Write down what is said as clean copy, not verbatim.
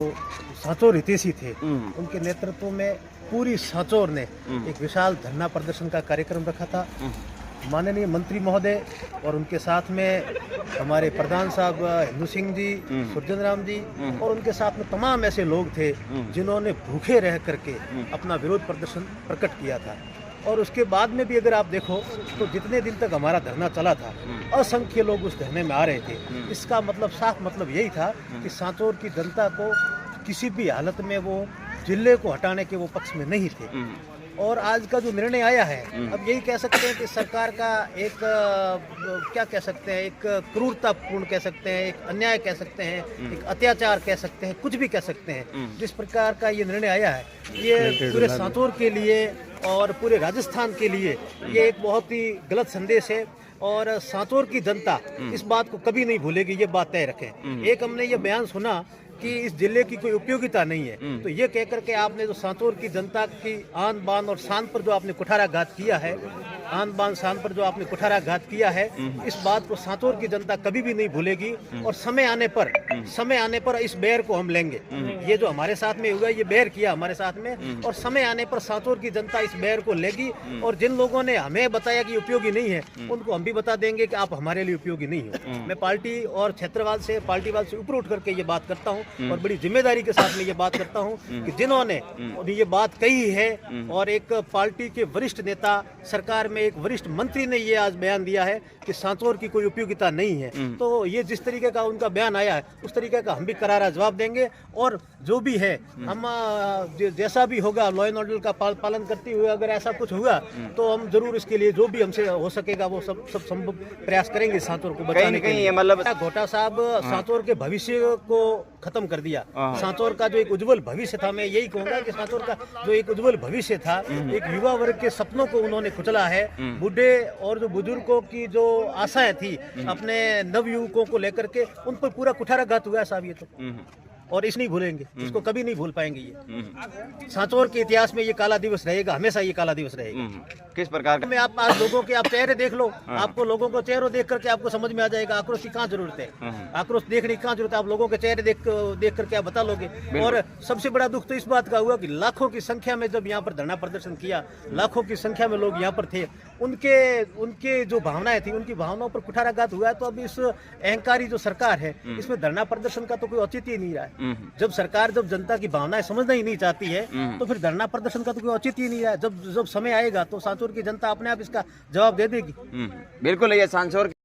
सांचौर हितैषी थे, उनके नेतृत्व में पूरी सांचौर ने एक विशाल धरना प्रदर्शन का कार्यक्रम रखा था। माननीय मंत्री महोदय और उनके साथ में हमारे प्रधान साहब हिंदू सिंह जी, सुरजन राम जी और उनके साथ में तमाम ऐसे लोग थे जिन्होंने भूखे रह करके अपना विरोध प्रदर्शन प्रकट किया था। और उसके बाद में भी अगर आप देखो तो जितने दिन तक हमारा धरना चला था, असंख्य लोग उस धरने में आ रहे थे। इसका मतलब साफ मतलब यही था कि सांचौर की जनता को किसी भी हालत में वो जिले को हटाने के वो पक्ष में नहीं थे। और आज का जो निर्णय आया है, अब यही कह सकते हैं कि सरकार का एक क्या कह सकते हैं, एक क्रूरतापूर्ण कह सकते हैं, एक अन्याय कह सकते हैं, एक अत्याचार कह सकते हैं, कुछ भी कह सकते हैं। जिस प्रकार का ये निर्णय आया है, ये पूरे सांचौर के लिए और पूरे राजस्थान के लिए ये एक बहुत ही गलत संदेश है। और सांचौर की जनता इस बात को कभी नहीं भूलेगी, ये बात तय रखें। एक हमने ये बयान सुना कि इस जिले की कोई उपयोगिता नहीं है, तो ये कहकर के आपने जो सांचौर की जनता की आन बान और शान पर जो आपने कुठाराघात किया है, आन बान शान पर जो आपने कुठाराघात किया है, इस बात को सांचौर की जनता कभी भी नहीं भूलेगी। और समय आने पर इस बैर को हम लेंगे। ये जो हमारे साथ में हुआ, ये बैर किया हमारे साथ में, और समय आने पर सांचौर की जनता इस बैर को लेगी। और जिन लोगों ने हमें बताया कि उपयोगी नहीं है, उनको हम भी बता देंगे कि आप हमारे लिए उपयोगी नहीं हो। मैं पार्टी और क्षेत्रवाद से, पार्टीवाद से ऊपर उठ करके ये बात करता हूँ और बड़ी जिम्मेदारी के साथ में ये बात करता हूँ कि जिन्होंने ये बात कही है और एक पार्टी के वरिष्ठ नेता, सरकार में एक वरिष्ठ मंत्री ने ये आज बयान दिया है कि सांचौर की कोई उपयोगिता नहीं है, तो ये जिस तरीके का उनका बयान आया है, उस तरीके का हम भी करारा जवाब देंगे। और जो भी है, हम जैसा भी होगा, लॉ एंड ऑर्डर का पालन करते हुए अगर ऐसा कुछ हुआ तो हम जरूर इसके लिए जो भी हमसे हो सकेगा वो सब संभव प्रयास करेंगे सांचौर को बचाने के लिए। मतलब घोटा साहब सांचौर के भविष्य को खत्म कर दिया। सांचौर का जो एक उज्जवल भविष्य था, मैं यही कहूंगा कि सांचौर का जो एक उज्जवल भविष्य था, एक युवा वर्ग के सपनों को उन्होंने कुचला है। बूढ़े और जो बुजुर्गों की जो आशाएं थी अपने नव युवकों को लेकर के, उन पर पूरा कुठाराघात हुआ है साहब। ये तो और इस नहीं भूलेंगे, इसको कभी नहीं भूल पाएंगे। ये सांचौर के इतिहास में ये काला दिवस रहेगा, हमेशा ये काला दिवस रहेगा। किस प्रकार का? में आप आज लोगों के आप चेहरे देख लो, आपको लोगों को चेहरों देख करके आपको समझ में आ जाएगा आक्रोश की कहाँ जरूरत है। आक्रोश देखने की कहाँ जरूरत है, आप लोगों के चेहरे देख करके आप बता लोगे। और सबसे बड़ा दुख तो इस बात का हुआ कि लाखों की संख्या में जब यहाँ पर धरना प्रदर्शन किया, लाखों की संख्या में लोग यहाँ पर थे, उनके जो भावनाएं थी, उनकी भावनाओं पर कुठाराघात हुआ है। तो अब इस अहंकारी जो सरकार है, इसमें धरना प्रदर्शन का तो कोई औचित्य ही नहीं रहा है। जब सरकार जब जनता की भावनाएं समझना ही नहीं चाहती है, तो फिर धरना प्रदर्शन का तो कोई औचित्य ही नहीं रहा है। जब समय आएगा तो सांचौर की जनता अपने आप इसका जवाब दे देगी। बिल्कुल, ये सांचौर